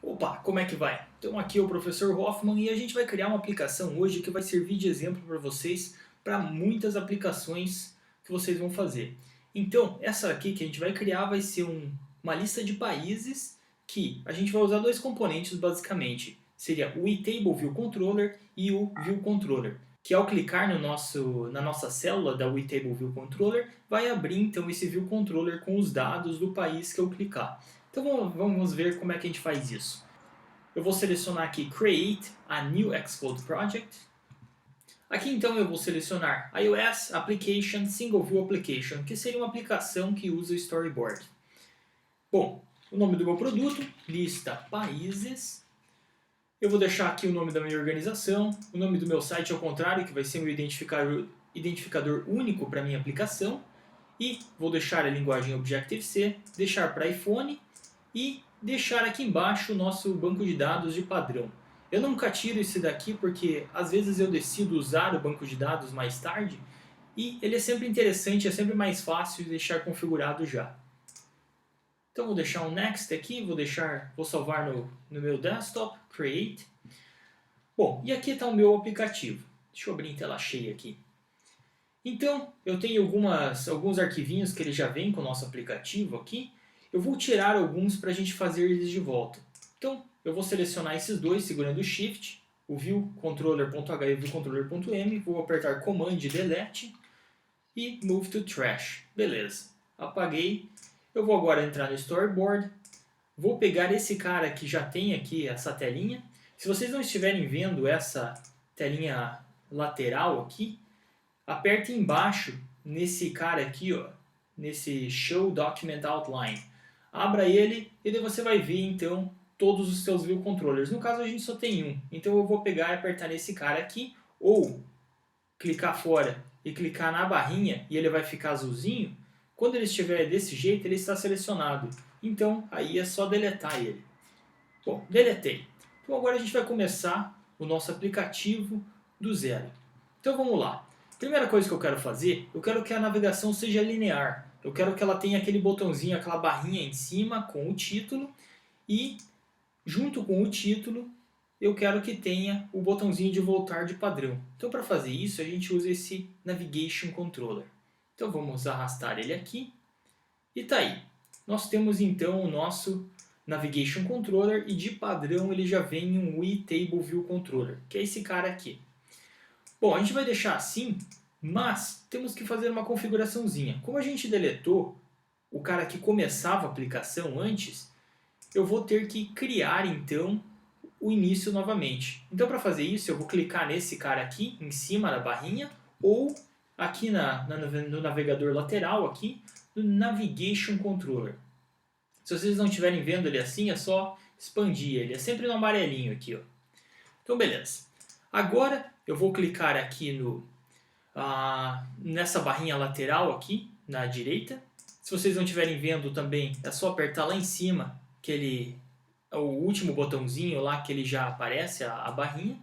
Opa, como é que vai? Então aqui é o professor Hoffman e a gente vai criar uma aplicação hoje que vai servir de exemplo para vocês para muitas aplicações que vocês vão fazer. Então, essa aqui que a gente vai criar vai ser uma lista de países que a gente vai usar dois componentes basicamente. Seria o eTable View Controller e o View Controller, que ao clicar na nossa célula da eTable View Controller, vai abrir então esse View Controller com os dados do país que eu clicar. Então vamos ver como é que a gente faz isso. Eu vou selecionar aqui Create a New Xcode Project. Aqui então eu vou selecionar iOS Application Single View Application, que seria uma aplicação que usa o Storyboard. Bom, o nome do meu produto, lista países. Eu vou deixar aqui o nome da minha organização, o nome do meu site ao contrário, que vai ser um identificador único para a minha aplicação. E vou deixar a linguagem Objective-C, deixar para iPhone e deixar aqui embaixo o nosso banco de dados de padrão. Eu nunca tiro esse daqui porque às vezes eu decido usar o banco de dados mais tarde e ele é sempre interessante, é sempre mais fácil de deixar configurado já. Então vou deixar um Next aqui, vou salvar no meu desktop, Create. Bom, e aqui está o meu aplicativo. Deixa eu abrir em tela cheia aqui. Então, eu tenho alguns arquivinhos que ele já vem com o nosso aplicativo aqui. Eu vou tirar alguns para a gente fazer eles de volta. Então, eu vou selecionar esses dois segurando o Shift, o viewcontroller.h e o viewcontroller.m, vou apertar Command e Delete e Move to Trash. Beleza, apaguei. Eu vou agora entrar no Storyboard, vou pegar esse cara que já tem aqui essa telinha. Se vocês não estiverem vendo essa telinha lateral aqui, aperte embaixo nesse cara aqui, ó, nesse Show Document Outline. Abra ele e daí você vai ver então todos os seus view controllers. No caso a gente só tem um, então eu vou pegar e apertar nesse cara aqui ou clicar fora e clicar na barrinha e ele vai ficar azulzinho. Quando ele estiver desse jeito ele está selecionado, então aí é só deletar ele. Bom, deletei. Então agora a gente vai começar o nosso aplicativo do zero. Então vamos lá. Primeira coisa que eu quero fazer, eu quero que a navegação seja linear. Eu quero que ela tenha aquele botãozinho, aquela barrinha em cima com o título e junto com o título eu quero que tenha o botãozinho de voltar de padrão. Então para fazer isso a gente usa esse Navigation Controller. Então vamos arrastar ele aqui e tá aí. Nós temos então o nosso Navigation Controller e de padrão ele já vem um eTable View Controller, que é esse cara aqui. Bom, a gente vai deixar assim, mas temos que fazer uma configuraçãozinha. Como a gente deletou o cara que começava a aplicação antes, eu vou ter que criar então o início novamente. Então para fazer isso eu vou clicar nesse cara aqui, em cima da barrinha, ou aqui no navegador lateral, aqui, no Navigation Controller. Se vocês não estiverem vendo ele assim, é só expandir ele. É sempre no amarelinho aqui, ó. Então beleza. Agora eu vou clicar aqui nessa barrinha lateral aqui, na direita. Se vocês não estiverem vendo também, é só apertar lá em cima, o último botãozinho lá que ele já aparece, a barrinha.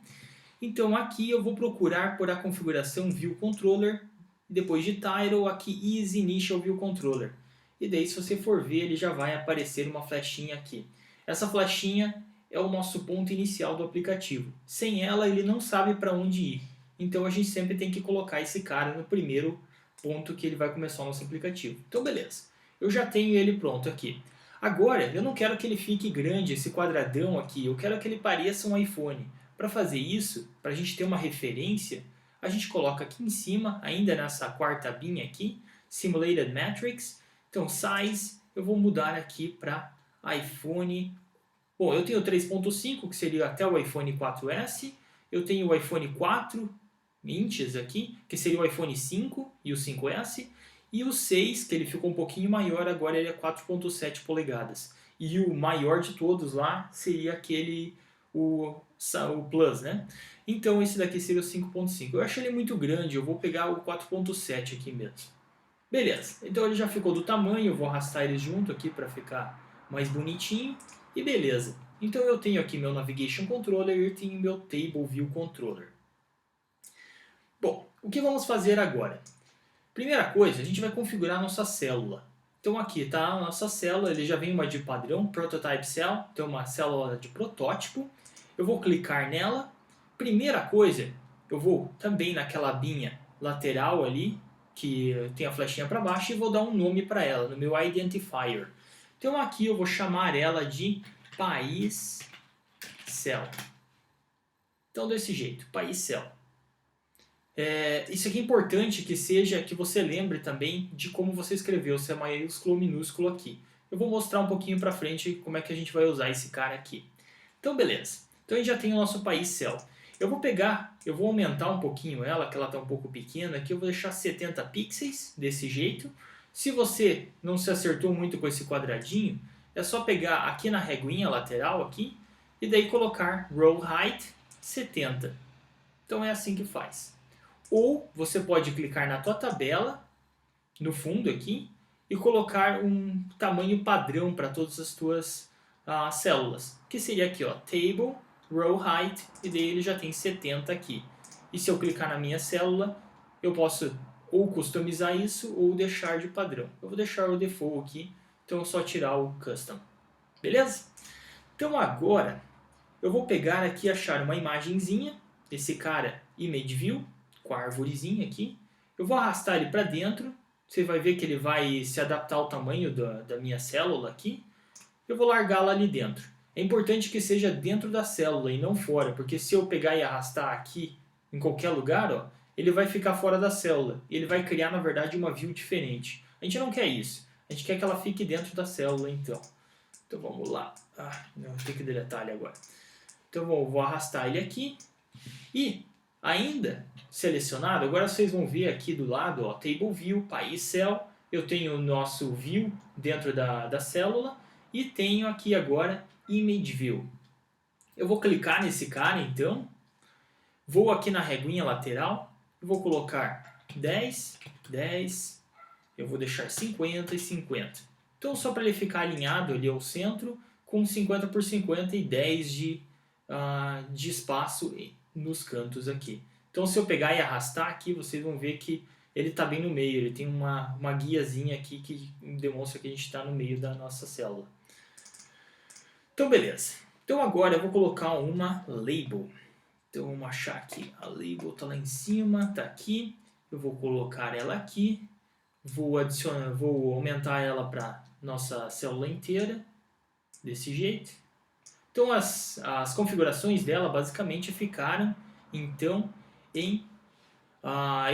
Então aqui eu vou procurar por a configuração View Controller, depois de Title, aqui Easy Initial View Controller. E daí se você for ver, ele já vai aparecer uma flechinha aqui. Essa flechinha é o nosso ponto inicial do aplicativo. Sem ela, ele não sabe para onde ir. Então a gente sempre tem que colocar esse cara no primeiro ponto que ele vai começar o nosso aplicativo. Então beleza, eu já tenho ele pronto aqui. Agora, eu não quero que ele fique grande, esse quadradão aqui, eu quero que ele pareça um iPhone. Para fazer isso, para a gente ter uma referência, a gente coloca aqui em cima, ainda nessa quarta abinha aqui, Simulated Metrics. Então, Size, eu vou mudar aqui para iPhone. Bom, eu tenho 3.5, que seria até o iPhone 4S. Eu tenho o iPhone 4 inches aqui, que seria o iPhone 5 e o 5S. E o 6, que ele ficou um pouquinho maior, agora ele é 4.7 polegadas. E o maior de todos lá seria o Plus, né? Então esse daqui seria o 5.5. Eu acho ele muito grande, eu vou pegar o 4.7 aqui mesmo. Beleza, então ele já ficou do tamanho, eu vou arrastar eles junto aqui para ficar mais bonitinho. E beleza, então eu tenho aqui meu Navigation Controller e tenho meu Table View Controller. Bom, o que vamos fazer agora? Primeira coisa, a gente vai configurar nossa célula. Então aqui está a nossa célula, ele já vem uma de padrão, Prototype Cell, então uma célula de protótipo. Eu vou clicar nela. Primeira coisa, eu vou também naquela abinha lateral ali, que tem a flechinha para baixo, e vou dar um nome para ela, no meu Identifier. Então aqui eu vou chamar ela de País Cell. Então desse jeito, País Cell. Isso aqui é importante que você lembre também de como você escreveu, se é maiúsculo ou minúsculo aqui. Eu vou mostrar um pouquinho para frente como é que a gente vai usar esse cara aqui. Então beleza, então a gente já tem o nosso País Cell. Eu vou aumentar um pouquinho ela, que ela está um pouco pequena aqui, eu vou deixar 70 pixels, desse jeito. Se você não se acertou muito com esse quadradinho, é só pegar aqui na reguinha lateral aqui, e daí colocar Row Height 70. Então é assim que faz. Ou você pode clicar na tua tabela, no fundo aqui, e colocar um tamanho padrão para todas as tuas células. Que seria aqui, ó, Table, Row Height, e daí ele já tem 70 aqui. E se eu clicar na minha célula, eu posso ou customizar isso ou deixar de padrão. Eu vou deixar o default aqui, então é só tirar o Custom. Beleza? Então agora, eu vou pegar aqui e achar uma imagenzinha, esse cara Image View, com a arvorezinha aqui. Eu vou arrastar ele para dentro. Você vai ver que ele vai se adaptar ao tamanho da minha célula aqui. Eu vou largá-la ali dentro. É importante que seja dentro da célula e não fora, porque se eu pegar e arrastar aqui em qualquer lugar, ó, ele vai ficar fora da célula. E ele vai criar, na verdade, uma view diferente. A gente não quer isso. A gente quer que ela fique dentro da célula, então. Então vamos lá. Não, tem que deletar ele agora. Então vou arrastar ele aqui. E ainda selecionado, agora vocês vão ver aqui do lado, ó, Table View, País Cell, eu tenho o nosso View dentro da célula e tenho aqui agora Image View. Eu vou clicar nesse cara então, vou aqui na reguinha lateral, vou colocar 10, 10, eu vou deixar 50 e 50. Então só para ele ficar alinhado ali ao centro, com 50 por 50 e 10 de espaço nos cantos aqui. Então se eu pegar e arrastar aqui, vocês vão ver que ele está bem no meio, ele tem uma guiazinha aqui que demonstra que a gente está no meio da nossa célula. Então beleza, então agora eu vou colocar uma label. Então vamos achar aqui, a label está lá em cima, está aqui, eu vou colocar ela aqui, vou aumentar ela para nossa célula inteira, desse jeito. Então as configurações dela basicamente ficaram então em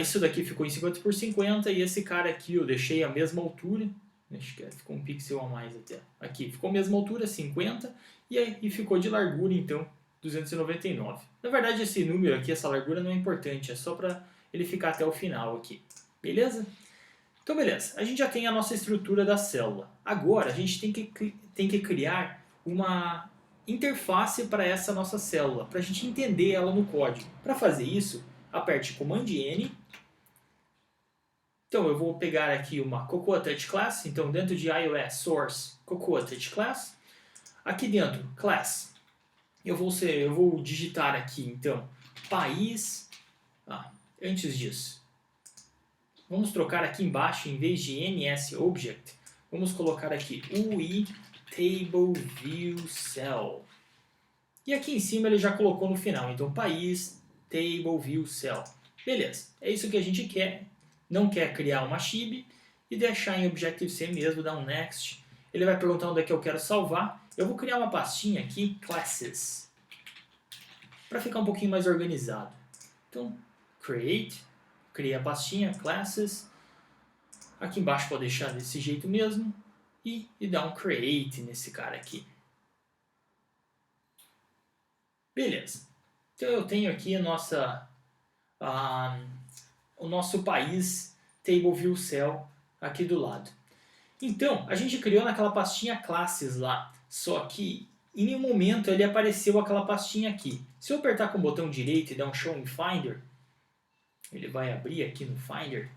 isso daqui ficou em 50 por 50 e esse cara aqui eu deixei a mesma altura, acho que ficou um pixel a mais até, aqui ficou a mesma altura, 50, e aí ficou de largura então 299. Na verdade esse número aqui, essa largura não é importante, é só para ele ficar até o final aqui, beleza? Então beleza, a gente já tem a nossa estrutura da célula. Agora a gente tem que criar uma interface para essa nossa célula, para a gente entender ela no código. Para fazer isso, aperte Command N. Então eu vou pegar aqui uma Cocoa Touch Class, então dentro de iOS Source Cocoa Touch Class. Aqui dentro, Class, eu vou digitar aqui então país. Antes disso, vamos trocar aqui embaixo, em vez de NS Object, vamos colocar aqui UI Table View Cell. E aqui em cima ele já colocou no final, então país Table View Cell. Beleza, é isso que a gente quer. Não quer criar uma chib e deixar em Objective-C mesmo, dar um Next. Ele vai perguntar onde é que eu quero salvar. Eu vou criar uma pastinha aqui, Classes, para ficar um pouquinho mais organizado. Então, Create, cria a pastinha, Classes. Aqui embaixo pode deixar desse jeito mesmo. E dar um Create nesse cara aqui. Beleza. Então eu tenho aqui o nosso país Table View Cell aqui do lado. Então, a gente criou naquela pastinha Classes lá, só que em nenhum momento ele apareceu aquela pastinha aqui. Se eu apertar com o botão direito e dar um Show in Finder, ele vai abrir aqui no Finder.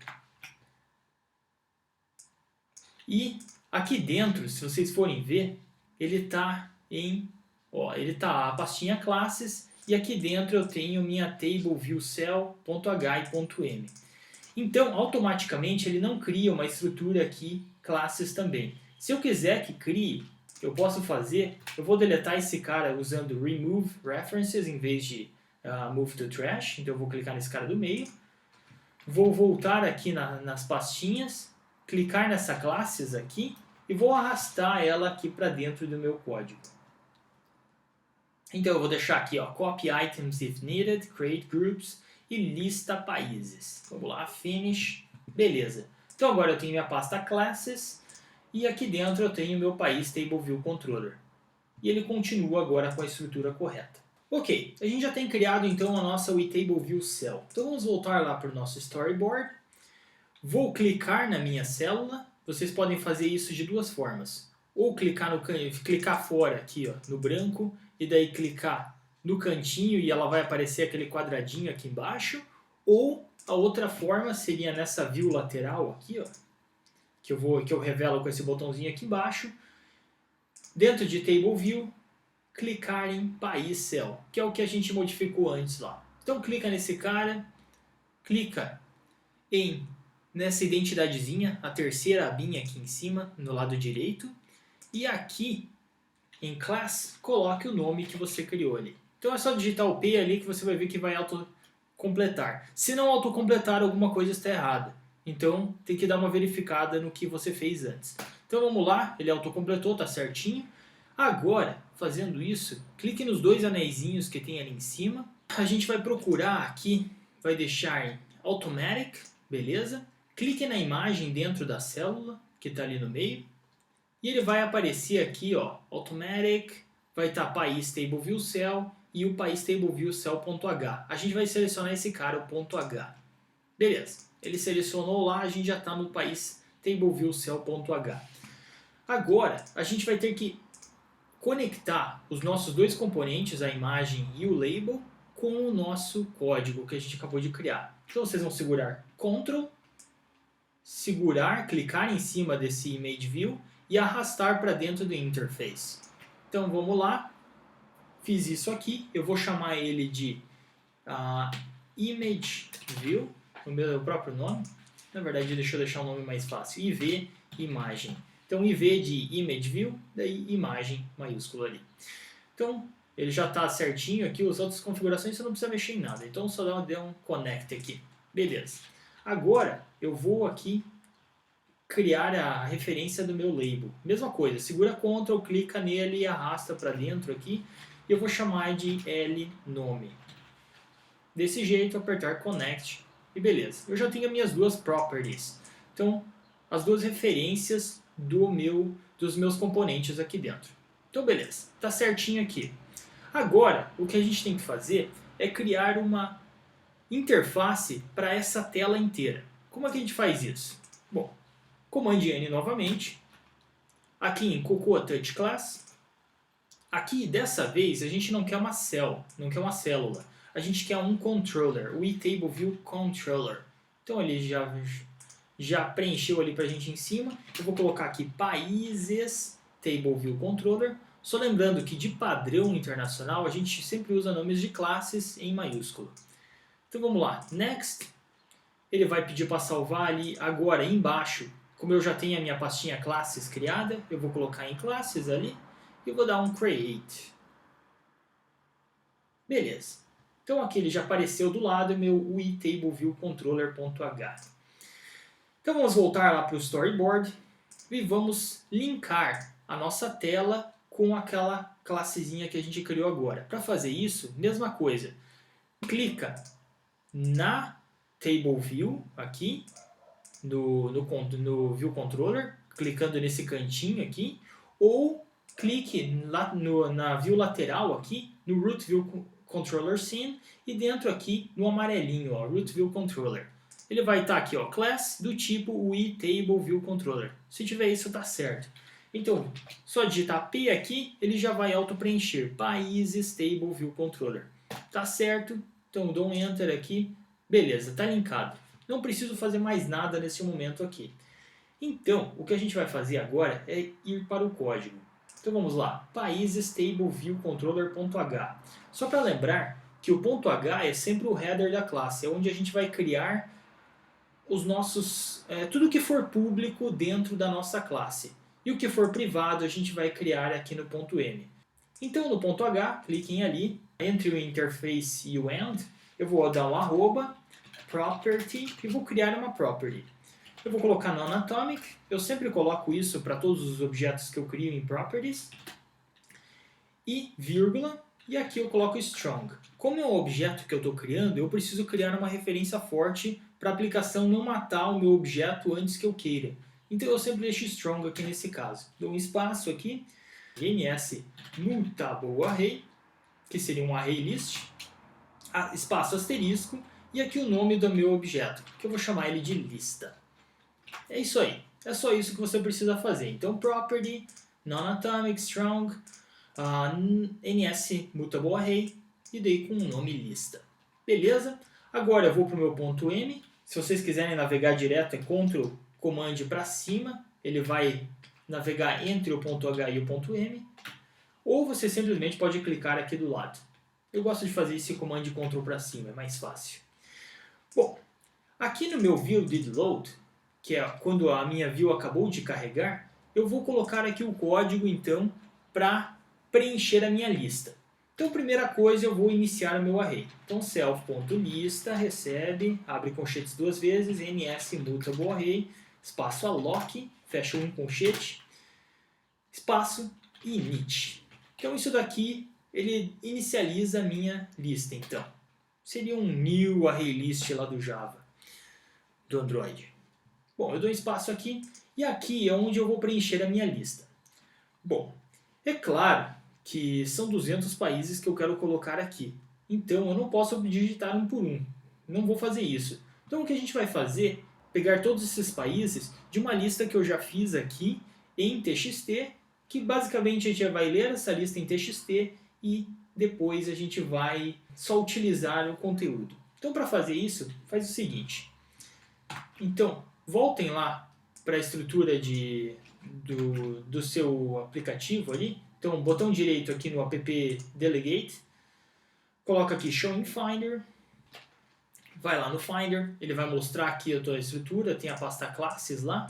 E aqui dentro, se vocês forem ver, ele está a pastinha Classes, e aqui dentro eu tenho minha Table View Cell.h e .m. Então, automaticamente ele não cria uma estrutura aqui classes também. Se eu quiser que crie, eu posso fazer, eu vou deletar esse cara usando remove references em vez de move to trash, então eu vou clicar nesse cara do meio, vou voltar aqui nas pastinhas, clicar nessa classes aqui e vou arrastar ela aqui para dentro do meu código. Então eu vou deixar aqui, ó, copy items if needed, create groups e lista países. Vamos lá, finish, beleza. Então agora eu tenho minha pasta classes e aqui dentro eu tenho meu país table view controller. E ele continua agora com a estrutura correta. Ok, a gente já tem criado então a nossa table view cell. Então vamos voltar lá para o nosso storyboard. Vou clicar na minha célula. Vocês podem fazer isso de duas formas. Ou clicar fora aqui, ó, no branco, e daí clicar no cantinho e ela vai aparecer aquele quadradinho aqui embaixo. Ou a outra forma seria nessa view lateral aqui, ó, que eu revelo com esse botãozinho aqui embaixo. Dentro de Table View, clicar em País Cell, que é o que a gente modificou antes lá. Então clica nesse cara, clica nessa identidadezinha, a terceira abinha aqui em cima, no lado direito, e aqui em Class, coloque o nome que você criou ali. Então é só digitar o P ali que você vai ver que vai autocompletar. Se não autocompletar, alguma coisa está errada. Então tem que dar uma verificada no que você fez antes. Então vamos lá, ele autocompletou, tá certinho. Agora, fazendo isso, clique nos dois anéisinhos que tem ali em cima. A gente vai procurar aqui, vai deixar em Automatic, beleza? Clique na imagem dentro da célula, que está ali no meio. E ele vai aparecer aqui, ó, Automatic, vai estar País Table View Cell e o País Table View Cell.h. A gente vai selecionar esse cara, o .h. Beleza, ele selecionou lá, a gente já está no País Table View Cell.h. Agora, a gente vai ter que conectar os nossos dois componentes, a imagem e o label, com o nosso código que a gente acabou de criar. Então vocês vão segurar Ctrl, clicar em cima desse Image View e arrastar para dentro do interface. Então vamos lá, fiz isso aqui, eu vou chamar ele de Image View, o meu próprio nome. Na verdade, deixa eu deixar o nome mais fácil, IV Imagem. Então, IV de Image View, daí imagem maiúsculo ali. Então, ele já está certinho aqui, as outras configurações você não precisa mexer em nada. Então, só dá um connect aqui. Beleza. Agora, eu vou aqui criar a referência do meu label. Mesma coisa, segura Ctrl, clica nele e arrasta para dentro aqui. E eu vou chamar de L-nome. Desse jeito, apertar Connect e beleza. Eu já tenho as minhas duas properties. Então, as duas referências dos meus componentes aqui dentro. Então, beleza. Tá certinho aqui. Agora, o que a gente tem que fazer é criar uma interface para essa tela inteira. Como é que a gente faz isso? Bom, Command N novamente. Aqui em Cocoa Touch Class. Aqui, dessa vez, a gente não quer uma cell, não quer uma célula. A gente quer um controller, o eTable View Controller. Então ele já preencheu ali pra gente em cima. Eu vou colocar aqui Países Table View Controller. Só lembrando que de padrão internacional a gente sempre usa nomes de classes em maiúsculo. Então vamos lá, Next. Ele vai pedir para salvar ali agora embaixo. Como eu já tenho a minha pastinha classes criada, eu vou colocar em classes ali e vou dar um Create. Beleza. Então aqui ele já apareceu do lado, meu uTableViewController.h. Então vamos voltar lá para o storyboard e vamos linkar a nossa tela com aquela classezinha que a gente criou agora. Para fazer isso, mesma coisa. Clica na Table View aqui, no View Controller, clicando nesse cantinho aqui, ou clique lá na View lateral aqui, no Root View Controller Scene, e dentro aqui no amarelinho, ó, Root View Controller. Ele vai estar aqui, ó, Class do tipo uTable View Controller. Se tiver isso, tá certo. Então, só digitar P aqui, ele já vai auto-preencher. Países Table View Controller. Tá certo? Então, dou um Enter aqui. Beleza, tá linkado. Não preciso fazer mais nada nesse momento aqui. Então, o que a gente vai fazer agora é ir para o código. Então vamos lá, Países Table View Controller.h. Só para lembrar que o .h é sempre o header da classe, é onde a gente vai criar tudo que for público dentro da nossa classe. E o que for privado a gente vai criar aqui no ponto M. Então no ponto H, cliquem ali, entre o interface e o end, eu vou dar um arroba, property, e vou criar uma property. Eu vou colocar non-atomic, eu sempre coloco isso para todos os objetos que eu crio em properties, e vírgula, e aqui eu coloco strong. Como é um objeto que eu estou criando, eu preciso criar uma referência forte para a aplicação não matar o meu objeto antes que eu queira. Então eu sempre deixo strong aqui nesse caso. Dou um espaço aqui, ns mutable array, que seria um array list, espaço asterisco, e aqui o nome do meu objeto, que eu vou chamar ele de lista. É isso aí. É só isso que você precisa fazer. Então property, non-atomic, strong, ns mutable array, e dei com o nome lista. Beleza? Agora eu vou para o meu ponto M. Se vocês quiserem navegar direto, é Ctrl Command para cima. Ele vai navegar entre o ponto H e o ponto M. Ou você simplesmente pode clicar aqui do lado. Eu gosto de fazer esse Command Ctrl para cima, é mais fácil. Bom, aqui no meu view did load, que é quando a minha view acabou de carregar, eu vou colocar aqui o código então para preencher a minha lista. Então, primeira coisa, eu vou iniciar o meu array. Então, self.lista recebe, abre colchetes duas vezes, ns mutable array, espaço alloc, fecha um colchete, espaço init. Então, isso daqui, ele inicializa a minha lista, então. Seria um new array list lá do Java, do Android. Bom, eu dou um espaço aqui, e aqui é onde eu vou preencher a minha lista. Bom, é claro que são 200 países que eu quero colocar aqui. Então, eu não posso digitar um por um. Não vou fazer isso. Então, o que a gente vai fazer? Pegar todos esses países de uma lista que eu já fiz aqui em TXT, que basicamente a gente vai ler essa lista em TXT e depois a gente vai só utilizar o conteúdo. Então, para fazer isso, faz o seguinte. Então, voltem lá para a estrutura do seu aplicativo ali. Então, botão direito aqui no app Delegate, coloca aqui Show in Finder, vai lá no Finder, ele vai mostrar aqui a tua estrutura, tem a pasta classes lá.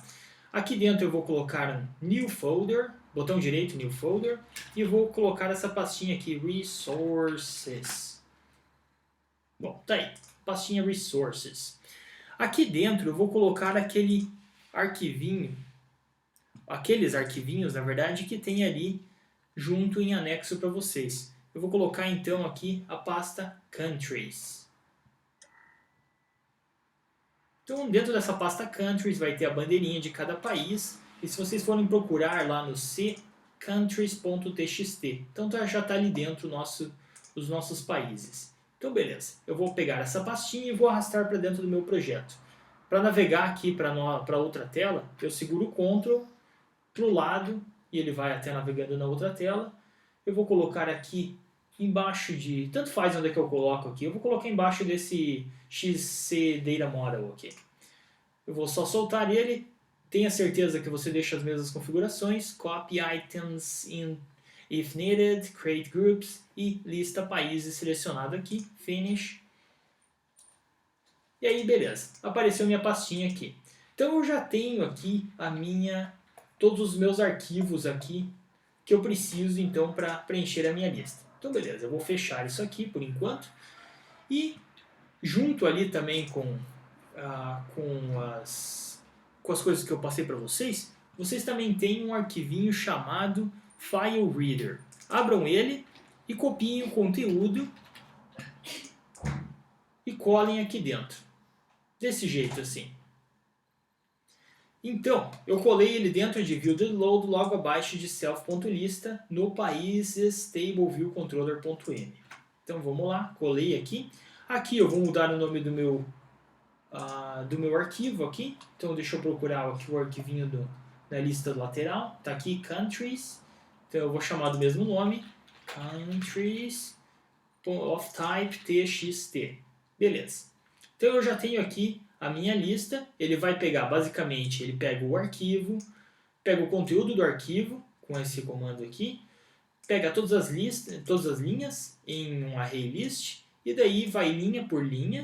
Aqui dentro eu vou colocar um New Folder, botão direito, New Folder, e vou colocar essa pastinha aqui, Resources. Bom, tá aí, pastinha Resources. Aqui dentro eu vou colocar aquele arquivinho, aqueles arquivinhos, na verdade, que tem ali junto em anexo para vocês. Eu vou colocar então aqui a pasta Countries. Então dentro dessa pasta Countries vai ter a bandeirinha de cada país. E se vocês forem procurar lá no C, countries.txt. Então já está ali dentro os nossos países. Então beleza, eu vou pegar essa pastinha e vou arrastar para dentro do meu projeto. Para navegar aqui para outra tela, eu seguro o Ctrl para o lado e ele vai até navegando na outra tela. Eu vou colocar aqui embaixo de... Tanto faz onde é que eu coloco aqui. Eu vou colocar embaixo desse XC Data Model aqui. Eu vou só soltar ele. Tenha certeza que você deixa as mesmas configurações. Copy items in if needed, create groups e lista países selecionado aqui. Finish. E aí, beleza. Apareceu minha pastinha aqui. Então eu já tenho aqui todos os meus arquivos aqui que eu preciso então para preencher a minha lista. Então beleza, eu vou fechar isso aqui por enquanto. E junto ali também com as coisas que eu passei para vocês, vocês também têm um arquivinho chamado File Reader. Abram ele e copiem o conteúdo e colhem aqui dentro. Desse jeito assim. Então, eu colei ele dentro de ViewDidLoad logo abaixo de self.lista no países tableViewController.m. Então vamos lá, colei aqui. Aqui eu vou mudar o nome do meu arquivo aqui. Então deixa eu procurar aqui o arquivinho na lista lateral. Está aqui Countries. Então eu vou chamar do mesmo nome. Countries of type txt. Beleza. Então eu já tenho aqui a minha lista. Ele vai pegar, basicamente, ele pega o arquivo, pega o conteúdo do arquivo, com esse comando aqui, pega todas as linhas em um array list, e daí vai linha por linha,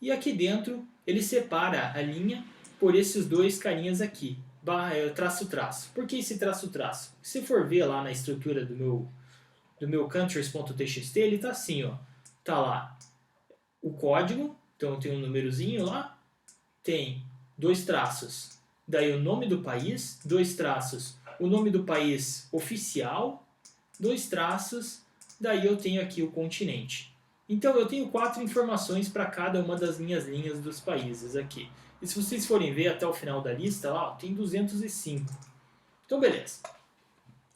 e aqui dentro ele separa a linha por esses dois carinhas aqui, traço, traço. Por que esse traço, traço? Se for ver lá na estrutura do meu countries.txt, ele tá assim, ó. Tá lá o código, então tem um númerozinho lá, tem dois traços, daí o nome do país, dois traços, o nome do país oficial, dois traços, daí eu tenho aqui o continente. Então eu tenho 4 informações para cada uma das minhas linhas dos países aqui. E se vocês forem ver até o final da lista, lá tem 205. Então beleza.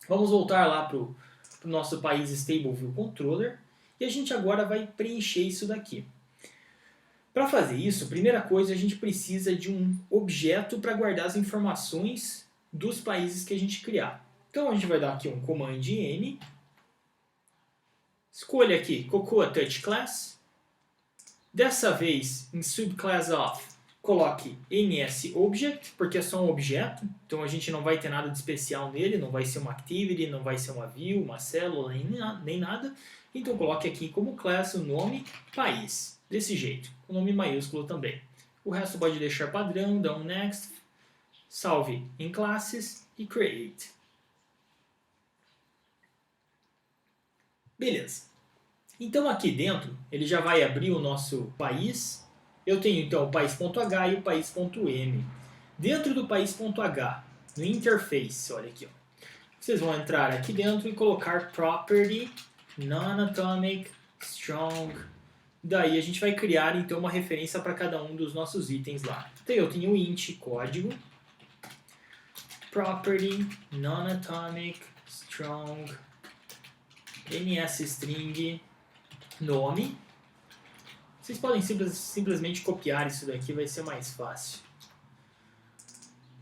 Vamos voltar lá para o nosso país Stable View Controller e a gente agora vai preencher isso daqui. Para fazer isso, a primeira coisa, a gente precisa de um objeto para guardar as informações dos países que a gente criar. Então a gente vai dar aqui um Command N, escolha aqui Cocoa Touch Class, dessa vez em Subclass of, coloque NSObject, porque é só um objeto, então a gente não vai ter nada de especial nele, não vai ser uma Activity, não vai ser uma View, uma Célula, nem nada. Então coloque aqui como class o nome país, desse jeito, o nome maiúsculo também. O resto pode deixar padrão, dá um next, salve em classes e create. Beleza. Então aqui dentro ele já vai abrir o nosso país. Eu tenho então o país.h e o país.m. Dentro do país.h, no interface, olha aqui, ó, vocês vão entrar aqui dentro e colocar property non-atomic strong. Daí a gente vai criar então uma referência para cada um dos nossos itens lá. Então eu tenho int código, property non-atomic strong, nsstring, nome. Vocês podem simplesmente copiar isso daqui, vai ser mais fácil.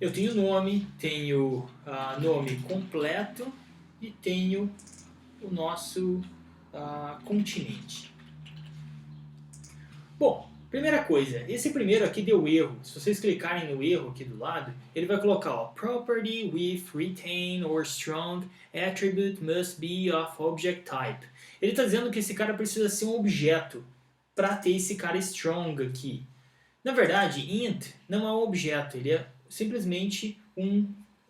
Eu tenho nome, tenho nome completo e tenho o nosso continente. Bom, primeira coisa, esse primeiro aqui deu erro. Se vocês clicarem no erro aqui do lado, ele vai colocar ó, property with retain or strong attribute must be of object type. Ele está dizendo que esse cara precisa ser um objeto para ter esse cara strong aqui. Na verdade, int não é um objeto, ele é simplesmente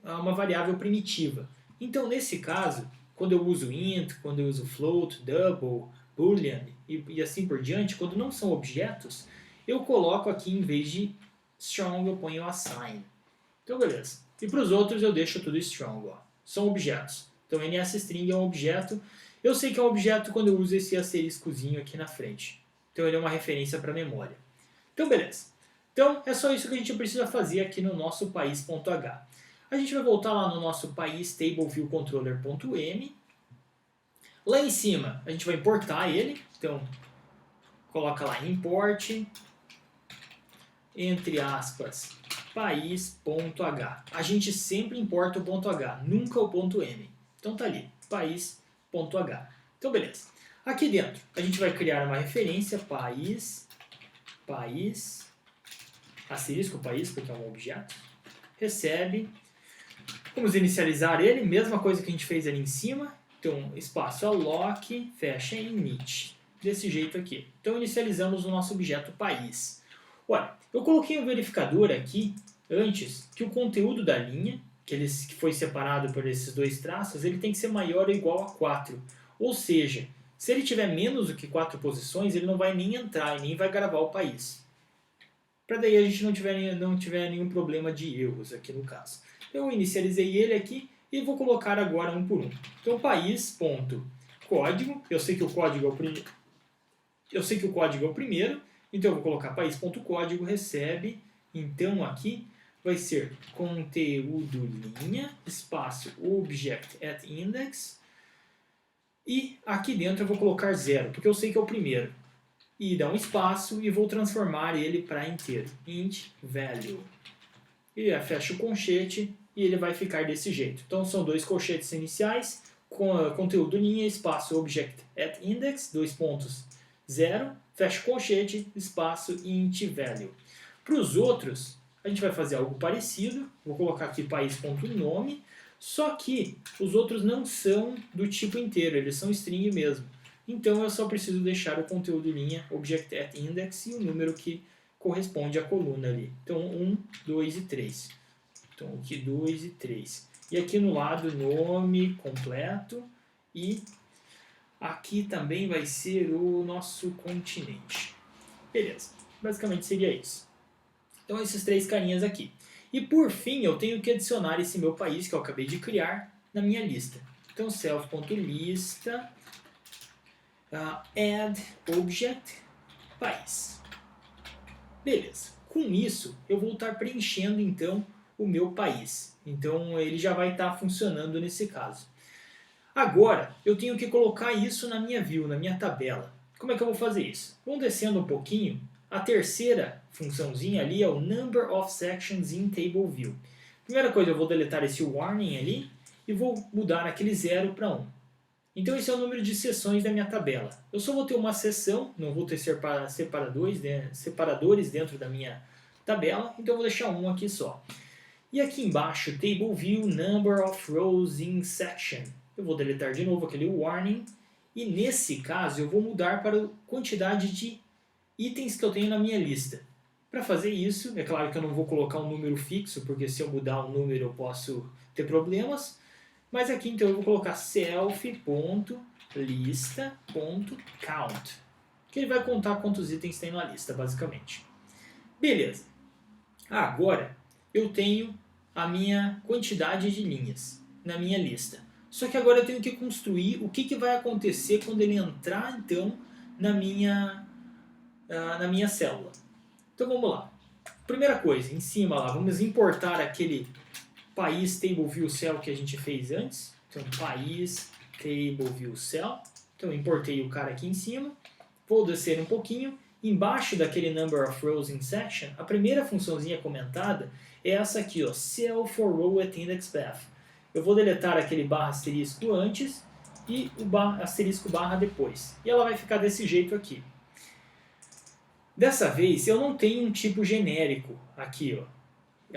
uma variável primitiva. Então, nesse caso, quando eu uso int, quando eu uso float, double, boolean e assim por diante, quando não são objetos, eu coloco aqui, em vez de strong, eu ponho assign. Então, beleza. E para os outros eu deixo tudo strong. Ó. São objetos. Então, NSString é um objeto. Eu sei que é um objeto quando eu uso esse asteriscozinho aqui na frente. Então, ele é uma referência para a memória. Então, beleza. Então, é só isso que a gente precisa fazer aqui no nosso país.h. A gente vai voltar lá no nosso país tableviewcontroller.m. Lá em cima, a gente vai importar ele. Então, coloca lá import, entre aspas, país.h. A gente sempre importa o ponto .h, nunca o ponto .m. Então tá ali, país.h. Então beleza. Aqui dentro, a gente vai criar uma referência, país, asterisco país, porque é um objeto, recebe. Vamos inicializar ele, mesma coisa que a gente fez ali em cima. Então, espaço alloc, fecha init. Desse jeito aqui. Então, inicializamos o nosso objeto país. Olha, eu coloquei um verificador aqui, antes, que o conteúdo da linha, que foi separado por esses dois traços, ele tem que ser maior ou igual a 4. Ou seja, se ele tiver menos do que 4 posições, ele não vai nem entrar e nem vai gravar o país. Para daí a gente não tiver nenhum problema de erros aqui no caso. Eu inicializei ele aqui e vou colocar agora um por um. Então, país.código, eu sei que o código é o primeiro, então eu vou colocar país.código, recebe, então aqui vai ser conteúdo linha, espaço object at index, e aqui dentro eu vou colocar 0, porque eu sei que é o primeiro. E dá um espaço e vou transformar ele para inteiro, int value. E fecha o colchete e ele vai ficar desse jeito. Então são dois colchetes iniciais, com conteúdo linha, espaço object at index, 2 pontos, 0, fecha o colchete, espaço int value. Para os outros, a gente vai fazer algo parecido, vou colocar aqui país.nome, só que os outros não são do tipo inteiro, eles são string mesmo. Então eu só preciso deixar o conteúdo linha, object at index e o número que corresponde à coluna ali. Então, 1, 2 e 3. Então, aqui 2 e 3. E aqui no lado, nome completo. E aqui também vai ser o nosso continente. Beleza. Basicamente seria isso. Então, esses 3 carinhas aqui. E por fim, eu tenho que adicionar esse meu país que eu acabei de criar na minha lista. Então, self.lista, add object, país. Beleza. Com isso, eu vou estar preenchendo então o meu país. Então, ele já vai estar funcionando nesse caso. Agora, eu tenho que colocar isso na minha view, na minha tabela. Como é que eu vou fazer isso? Vamos descendo um pouquinho. A terceira funçãozinha ali é o Number of Sections in Table View. Primeira coisa, eu vou deletar esse warning ali e vou mudar aquele 0 para 1. Então esse é o número de seções da minha tabela. Eu só vou ter uma seção, não vou ter separadores dentro da minha tabela, então eu vou deixar um aqui só. E aqui embaixo, Table View Number of Rows in Section. Eu vou deletar de novo aquele warning e nesse caso eu vou mudar para a quantidade de itens que eu tenho na minha lista. Para fazer isso, é claro que eu não vou colocar um número fixo, porque se eu mudar o número eu posso ter problemas, mas aqui então eu vou colocar self.lista.count, que ele vai contar quantos itens tem na lista, basicamente. Beleza. Agora eu tenho a minha quantidade de linhas na minha lista. Só que agora eu tenho que construir o que vai acontecer quando ele entrar então na minha célula. Então vamos lá. Primeira coisa, em cima lá, vamos importar aquele país table view cell que a gente fez antes. Então país table view cell. Então eu importei o cara aqui em cima. Vou descer um pouquinho. Embaixo daquele number of rows in section, a primeira funçãozinha comentada é essa aqui, ó, cell for row at index path. Eu vou deletar aquele barra asterisco antes e o asterisco barra depois. E ela vai ficar desse jeito aqui. Dessa vez eu não tenho um tipo genérico aqui, ó.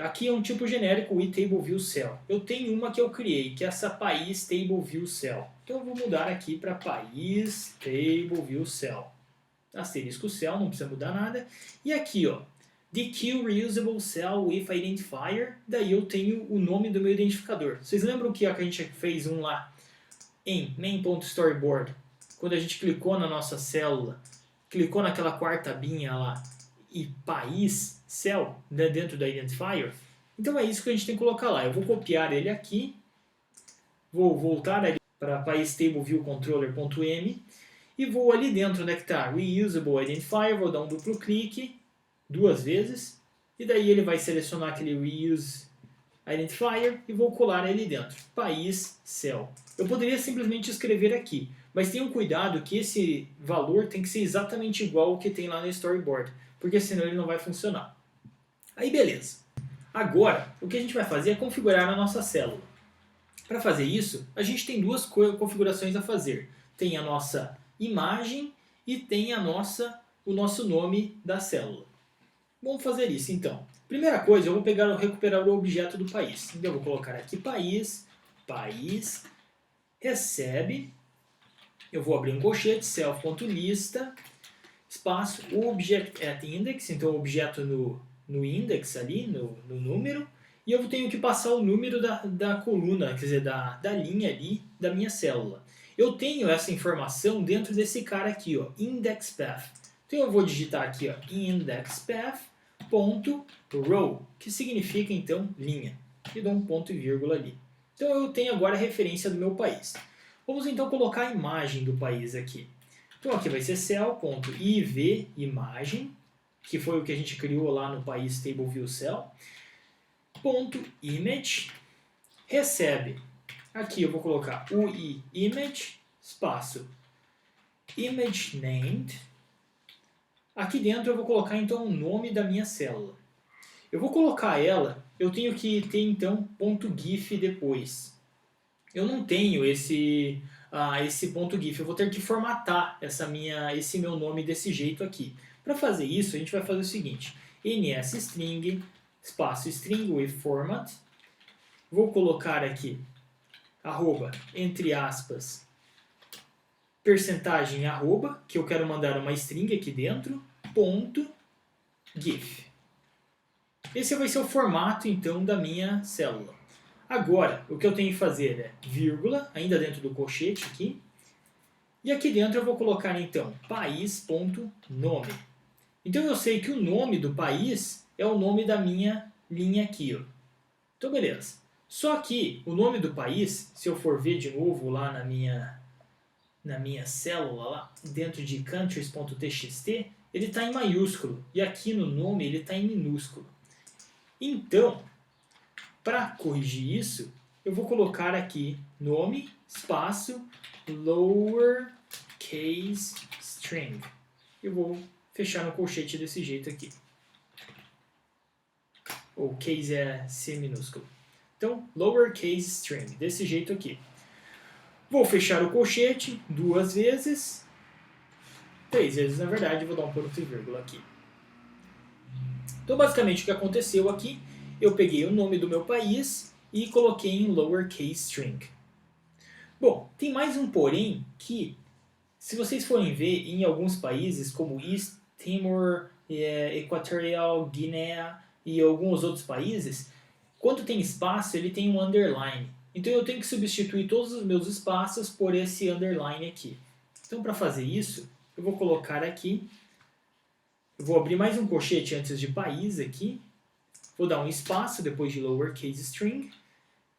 Aqui é um tipo genérico, o iTableViewCell. Eu tenho uma que eu criei, que é essa país TableViewCell. Então eu vou mudar aqui para país TableViewCell. Asterisco cell, não precisa mudar nada. E aqui, ó, DQ Reusable Cell with Identifier. Daí eu tenho o nome do meu identificador. Vocês lembram que a gente fez um lá em main.storyboard? Quando a gente clicou na nossa célula, clicou naquela quarta abinha lá e país, cell, né, dentro da identifier. Então é isso que a gente tem que colocar lá. Eu vou copiar ele aqui, vou voltar ali para país tableviewcontroller.m e vou ali dentro, onde é que está Reusable Identifier, vou dar um duplo clique, 2 vezes, e daí ele vai selecionar aquele Reuse Identifier e vou colar ele dentro. País, cell. Eu poderia simplesmente escrever aqui, mas tenham cuidado que esse valor tem que ser exatamente igual ao que tem lá no storyboard, porque senão ele não vai funcionar. Aí beleza. Agora, o que a gente vai fazer é configurar a nossa célula. Para fazer isso, a gente tem duas configurações a fazer. Tem a nossa imagem e tem o nosso nome da célula. Vamos fazer isso então. Primeira coisa, eu vou recuperar o objeto do país. Então eu vou colocar aqui país, recebe, eu vou abrir um colchete, self.lista, espaço, object at index, então objeto no index ali, no número, e eu tenho que passar o número da coluna, quer dizer, da linha ali da minha célula. Eu tenho essa informação dentro desse cara aqui, ó, indexPath. Então eu vou digitar aqui, ó, indexPath.row, que significa então linha, e dou um ponto e vírgula ali. Então eu tenho agora a referência do meu país. Vamos então colocar a imagem do país aqui. Então aqui vai ser cell.ivimagem, que foi o que a gente criou lá no país TableViewCell, .image, recebe. Aqui eu vou colocar uiimage, espaço, image named. Aqui dentro eu vou colocar então o nome da minha célula. Eu vou colocar ela, eu tenho que ter então .gif depois. Eu não tenho esse .gif, eu vou ter que formatar esse meu nome desse jeito aqui. Para fazer isso, a gente vai fazer o seguinte, nsstring, espaço string with format, vou colocar aqui, arroba, entre aspas, percentagem arroba, que eu quero mandar uma string aqui dentro, ponto, GIF. Esse vai ser o formato, então, da minha célula. Agora, o que eu tenho que fazer é vírgula, ainda dentro do colchete aqui. E aqui dentro eu vou colocar, então, país.nome. Então eu sei que o nome do país é o nome da minha linha aqui, ó. Então, beleza. Só que o nome do país, se eu for ver de novo lá na minha célula, lá dentro de countries.txt, ele está em maiúsculo. E aqui no nome ele está em minúsculo. Então, para corrigir isso, eu vou colocar aqui nome, espaço, lowercase string. Eu vou fechar no colchete desse jeito aqui. O case é C minúsculo. Então, lowercase string, desse jeito aqui. Vou fechar o colchete 2 vezes. 3 vezes, na verdade, vou dar um ponto e vírgula aqui. Então, basicamente, o que aconteceu aqui, eu peguei o nome do meu país e coloquei em lowercase string. Bom, tem mais um porém que, se vocês forem ver em alguns países, como East Timor, Equatorial Guiné e alguns outros países, quando tem espaço, ele tem um underline. Então eu tenho que substituir todos os meus espaços por esse underline aqui. Então, para fazer isso, eu vou colocar aqui, eu vou abrir mais um colchete antes de país aqui, vou dar um espaço depois de lowercase string,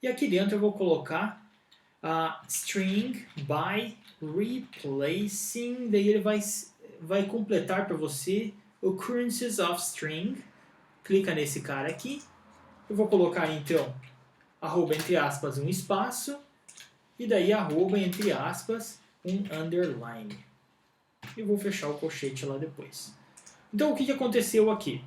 e aqui dentro eu vou colocar string by replacing, daí ele vai completar para você occurrences of string, clica nesse cara aqui, eu vou colocar então arroba entre aspas um espaço, e daí arroba entre aspas um underline. E vou fechar o colchete lá depois. Então o que aconteceu aqui?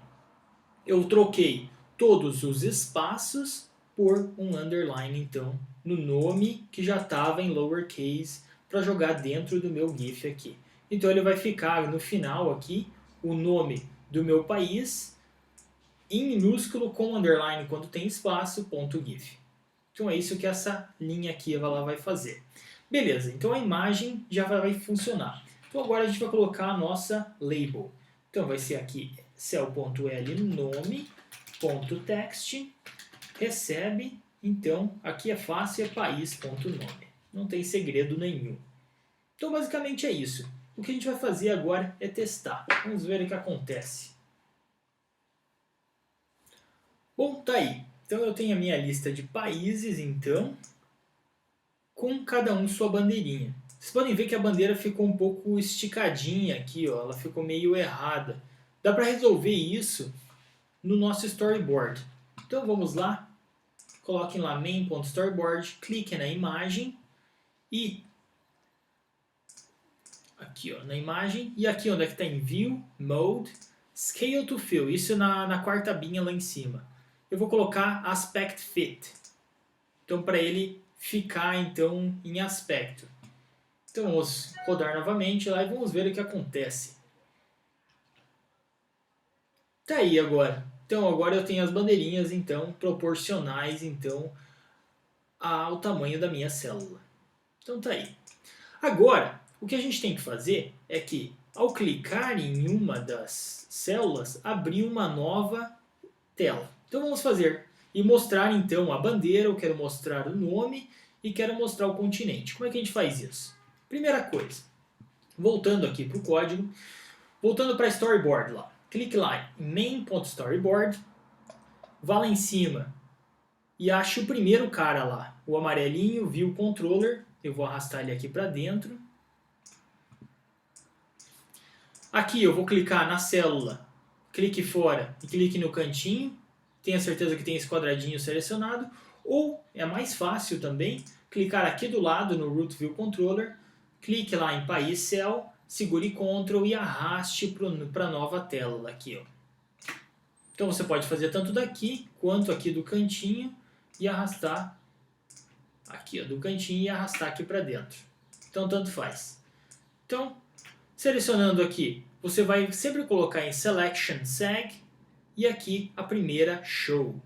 Eu troquei todos os espaços por um underline, então, no nome que já estava em lowercase para jogar dentro do meu GIF aqui. Então ele vai ficar no final aqui o nome do meu país em minúsculo com underline quando tem espaço, ponto .gif. Então é isso que essa linha aqui ela vai fazer. Beleza, então a imagem já vai funcionar. Então agora a gente vai colocar a nossa label. Então vai ser aqui cell.l nome.text recebe, então aqui é fácil, é país.nome. Não tem segredo nenhum. Então basicamente é isso. O que a gente vai fazer agora é testar. Vamos ver o que acontece. Bom, tá aí. Então eu tenho a minha lista de países, então, com cada um sua bandeirinha. Vocês podem ver que a bandeira ficou um pouco esticadinha aqui, ó, ela ficou meio errada. Dá para resolver isso no nosso storyboard. Então vamos lá, coloquem lá main.storyboard, cliquem na imagem e aqui ó, na imagem, e aqui onde é que está em View, Mode, Scale to Fill, isso na quarta abinha lá em cima. Eu vou colocar Aspect Fit, então para ele ficar então em aspecto. Então vamos rodar novamente lá e vamos ver o que acontece. Tá aí agora. Então agora eu tenho as bandeirinhas então proporcionais então ao tamanho da minha célula. Então tá aí. Agora, o que a gente tem que fazer é que ao clicar em uma das células, abrir uma nova tela. Então vamos fazer e mostrar então a bandeira, eu quero mostrar o nome e quero mostrar o continente. Como é que a gente faz isso? Primeira coisa, voltando aqui para o código, voltando para storyboard lá. Clique lá em main.storyboard, vá lá em cima e ache o primeiro cara lá, o amarelinho, view controller. Eu vou arrastar ele aqui para dentro. Aqui eu vou clicar na célula, clique fora e clique no cantinho. Tenha certeza que tem esse quadradinho selecionado. Ou, é mais fácil também, clicar aqui do lado no Root View Controller, clique lá em País Cell, segure Ctrl e arraste para a nova tela aqui. Ó. Então você pode fazer tanto daqui quanto aqui do cantinho e arrastar aqui ó, do cantinho e arrastar aqui para dentro. Então tanto faz. Então, selecionando aqui, você vai sempre colocar em Selection Seg e aqui a primeira Show.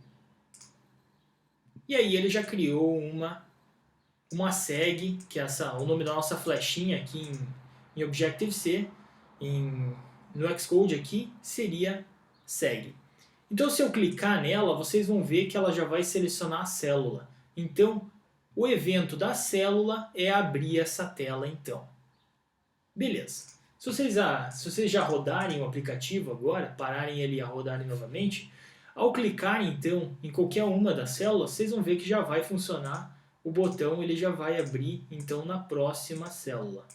E aí ele já criou uma seg, que é o nome da nossa flechinha aqui em Objective-C, no Xcode aqui, seria segue. Então se eu clicar nela, vocês vão ver que ela já vai selecionar a célula. Então o evento da célula é abrir essa tela então. Beleza. Se vocês já rodarem o aplicativo agora, pararem ele a rodarem novamente, ao clicar então em qualquer uma das células, vocês vão ver que já vai funcionar o botão, ele já vai abrir então na próxima célula.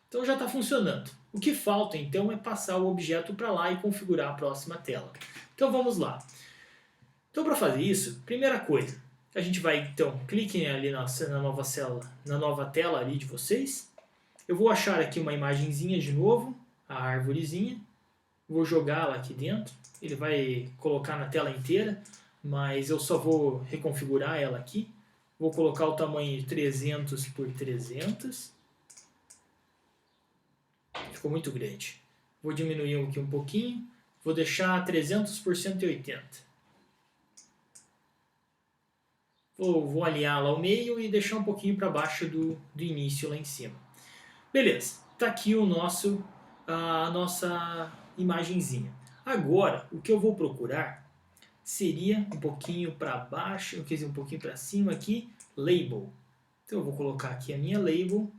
Então já está funcionando. O que falta então é passar o objeto para lá e configurar a próxima tela. Então vamos lá. Então para fazer isso, primeira coisa, a gente vai então, cliquem ali na nova célula, na nova tela ali de vocês. Eu vou achar aqui uma imagenzinha de novo, a árvorezinha. Vou jogá-la aqui dentro. Ele vai colocar na tela inteira, mas eu só vou reconfigurar ela aqui. Vou colocar o tamanho de 300 por 300. Ficou muito grande. Vou diminuir aqui um pouquinho. Vou deixar 300 por 180. Vou alinhá-la ao meio e deixar um pouquinho para baixo do início lá em cima. Beleza, está aqui a nossa imagenzinha. Agora, o que eu vou procurar seria um pouquinho para baixo, quer dizer, um pouquinho para cima aqui, label. Então eu vou colocar aqui a minha label.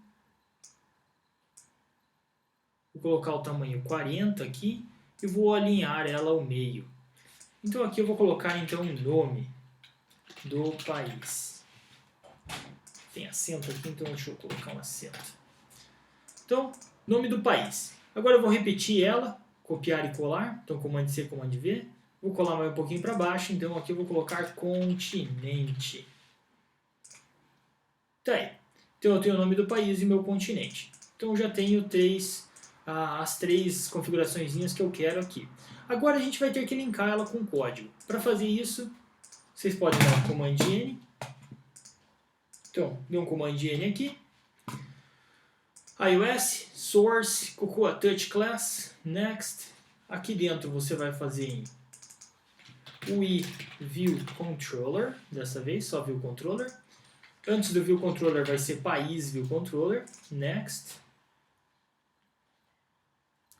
Vou colocar o tamanho 40 aqui e vou alinhar ela ao meio. Então aqui eu vou colocar então o nome do país. Tem acento aqui, então deixa eu colocar um acento. Então, nome do país. Agora eu vou repetir ela, copiar e colar. Então, comando C, comando V. Vou colar mais um pouquinho para baixo. Então, aqui eu vou colocar continente. Tá aí. Então, eu tenho o nome do país e meu continente. Então, eu já tenho as três configuraçõezinhas que eu quero aqui. Agora, a gente vai ter que linkar ela com código. Para fazer isso, vocês podem dar um comando N. Então, dê um comando N aqui. iOS, Source, Cocoa Touch Class, Next. Aqui dentro você vai fazer em UI View Controller, dessa vez só View Controller. Antes do View Controller vai ser País View Controller, Next.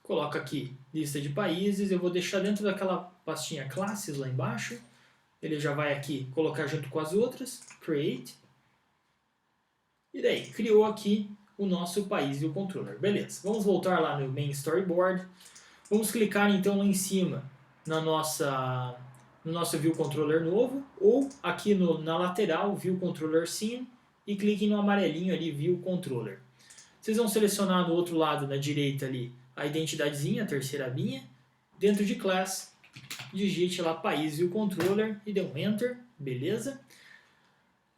Coloca aqui lista de países, eu vou deixar dentro daquela pastinha Classes lá embaixo. Ele já vai aqui colocar junto com as outras, Create. E daí, criou aqui o nosso país e o controller. Beleza, vamos voltar lá no main storyboard. Vamos clicar então lá em cima no nosso View Controller novo, ou aqui na lateral, View Controller Scene, e cliquem no amarelinho ali, View Controller. Vocês vão selecionar do outro lado, na direita ali, a identidadezinha, a terceira abinha. Dentro de Class, digite lá País View Controller e dê um Enter, beleza?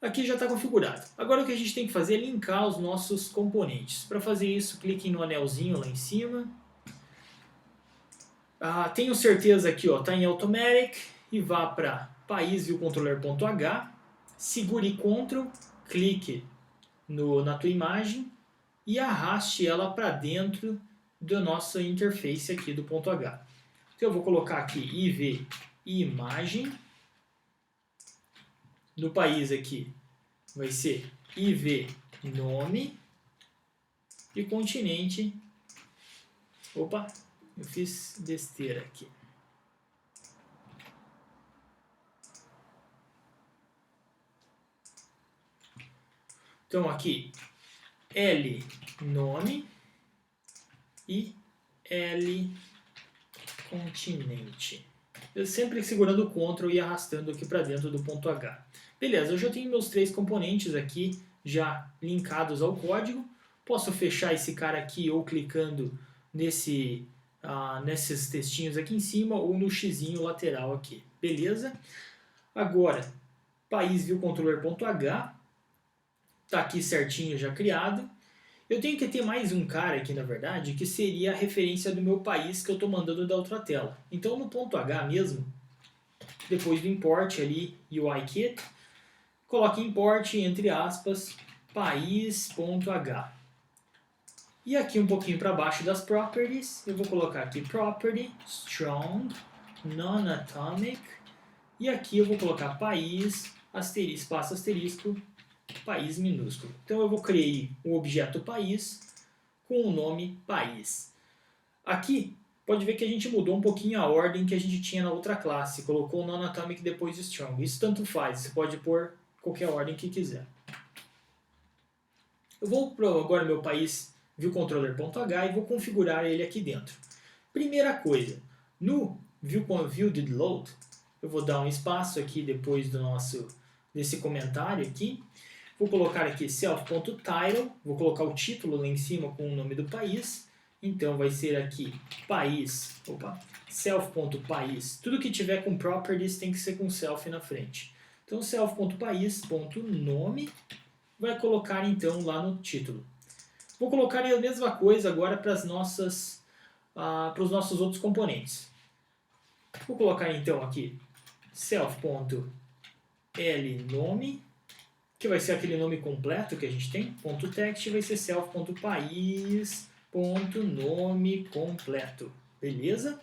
Aqui já está configurado. Agora o que a gente tem que fazer é linkar os nossos componentes. Para fazer isso, cliquem no anelzinho lá em cima. Tenho certeza aqui, está em Automatic. E vá para país.viewcontroller.h. Segure Ctrl, clique na tua imagem e arraste ela para dentro da nossa interface aqui do ponto H. Então eu vou colocar aqui IV imagem. No país aqui vai ser IV nome e continente. Opa, eu fiz besteira aqui. Então aqui L nome e L continente. Eu sempre segurando o Ctrl e arrastando aqui para dentro do ponto H. Beleza, eu já tenho meus três componentes aqui já linkados ao código. Posso fechar esse cara aqui ou clicando nesses textinhos aqui em cima ou no xizinho lateral aqui. Beleza? Agora, país.viewcontroller.h está aqui certinho já criado. Eu tenho que ter mais um cara aqui, na verdade, que seria a referência do meu país que eu estou mandando da outra tela. Então, no ponto H mesmo, depois do import ali, UIKit, coloque import, entre aspas, país.h. E aqui um pouquinho para baixo das properties, eu vou colocar aqui property, strong, non-atomic, e aqui eu vou colocar país, asterisco, espaço asterisco, país minúsculo. Então eu vou criar o objeto país com o nome país. Aqui, pode ver que a gente mudou um pouquinho a ordem que a gente tinha na outra classe. Colocou o non-atomic depois de strong. Isso tanto faz, você pode pôr qualquer ordem que quiser. Eu vou agora meu país viewcontroller.h e vou configurar ele aqui dentro. Primeira coisa, no view did load, eu vou dar um espaço aqui depois desse comentário aqui. Vou colocar aqui self.title, vou colocar o título lá em cima com o nome do país. Então vai ser aqui país, self.país. Tudo que tiver com properties tem que ser com self na frente. Então self.país.nome vai colocar então lá no título. Vou colocar a mesma coisa agora para os nossos outros componentes. Vou colocar então aqui self.lnome, que vai ser aquele nome completo que a gente tem, .text vai ser self.país.nome completo, beleza?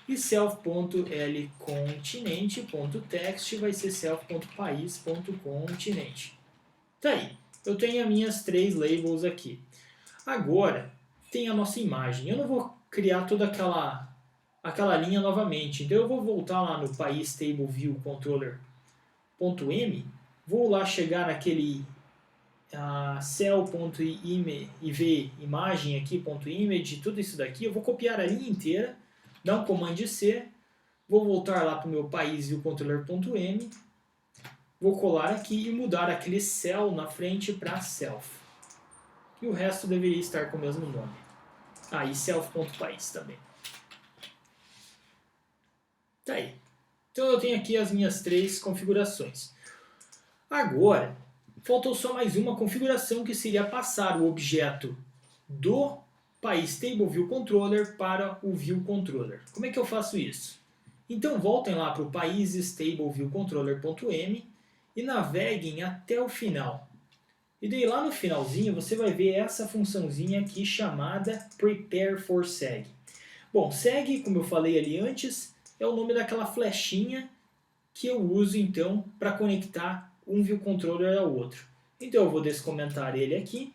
E self.lcontinente.text vai ser self.país.continente. Tá aí, eu tenho as minhas 3 labels aqui. Agora, tem a nossa imagem. Eu não vou criar toda aquela linha novamente. Então eu vou voltar lá no país table view controller.m, vou lá chegar naquele cell.iv imagem aqui, .image, tudo isso daqui, eu vou copiar a linha inteira, dar um Command C, vou voltar lá para o meu país view controller.m, vou colar aqui e mudar aquele cell na frente para self. E o resto deveria estar com o mesmo nome. E self.país também. Tá aí. Então eu tenho aqui as minhas 3 configurações. Agora, faltou só mais uma configuração que seria passar o objeto do país table view controller para o view controller. Como é que eu faço isso? Então voltem lá para o países table view controller.m e naveguem até o final. E daí lá no finalzinho você vai ver essa funçãozinha aqui chamada prepare for seg. Bom, seg, como eu falei ali antes, é o nome daquela flechinha que eu uso então para conectar um view controller ao outro. Então eu vou descomentar ele aqui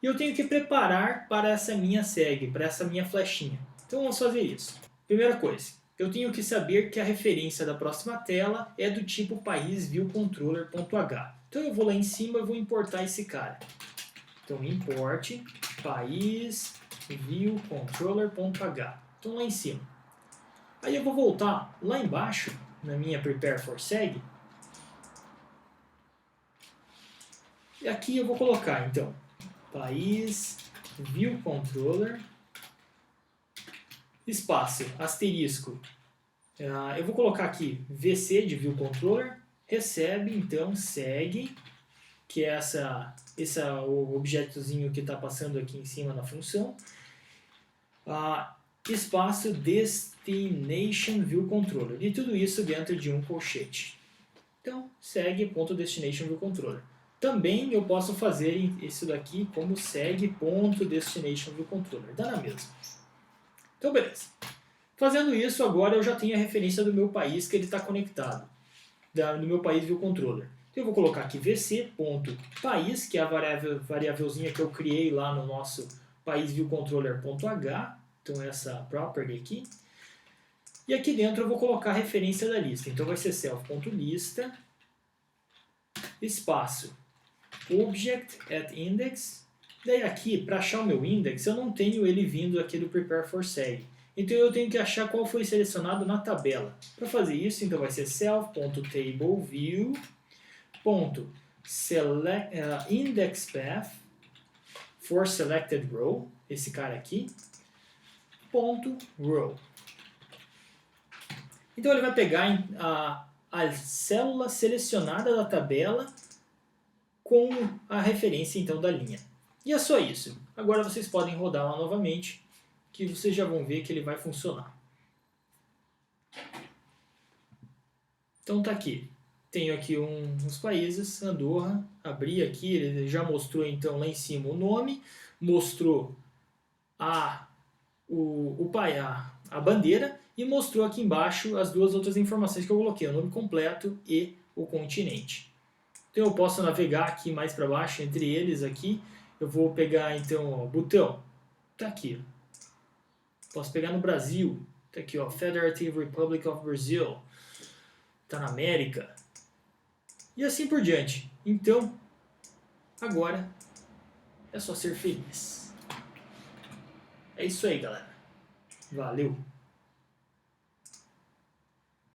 e eu tenho que preparar para essa minha seg, para essa minha flechinha. Então vamos fazer isso. Primeira coisa, eu tenho que saber que a referência da próxima tela é do tipo país viewcontroller.h. Então eu vou lá em cima e vou importar esse cara. Então import país viewcontroller.h. Então lá em cima. Aí eu vou voltar lá embaixo, na minha prepare for seg. E aqui eu vou colocar, então, país viewcontroller, espaço, asterisco. Eu vou colocar aqui VC de viewcontroller, recebe, então, seg, que é o objetozinho que está passando aqui em cima na função. Espaço destination view controller. E tudo isso dentro de um colchete. Então, seg.destination view controller. Também eu posso fazer isso daqui como seg.destination view controller. Dá na mesma. Então, beleza. Fazendo isso, agora eu já tenho a referência do meu país que ele está conectado. Do meu país view controller. Então, eu vou colocar aqui vc.país, que é a variávelzinha que eu criei lá no nosso país view controller.h. Então, essa property aqui. E aqui dentro eu vou colocar a referência da lista. Então, vai ser self.lista, espaço, object at index. Daí aqui, para achar o meu index, eu não tenho ele vindo aqui do prepare for seg. Então, eu tenho que achar qual foi selecionado na tabela. Para fazer isso, então, vai ser self.tableview.indexPath for selected row, esse cara aqui, .row. Então ele vai pegar a célula selecionada da tabela com a referência então da linha. E é só isso. Agora vocês podem rodar lá novamente, que vocês já vão ver que ele vai funcionar. Então tá aqui. Tenho aqui uns países, Andorra, abri aqui, ele já mostrou então lá em cima o nome, mostrou a bandeira e mostrou aqui embaixo as 2 outras informações que eu coloquei, o nome completo e o continente. Então eu posso navegar aqui mais para baixo entre eles aqui, eu vou pegar então o botão, tá aqui. Posso pegar no Brasil. Tá aqui, ó, Federative Republic of Brazil. Tá na América. E assim por diante. Então, agora é só ser feliz. É isso aí, galera. Valeu!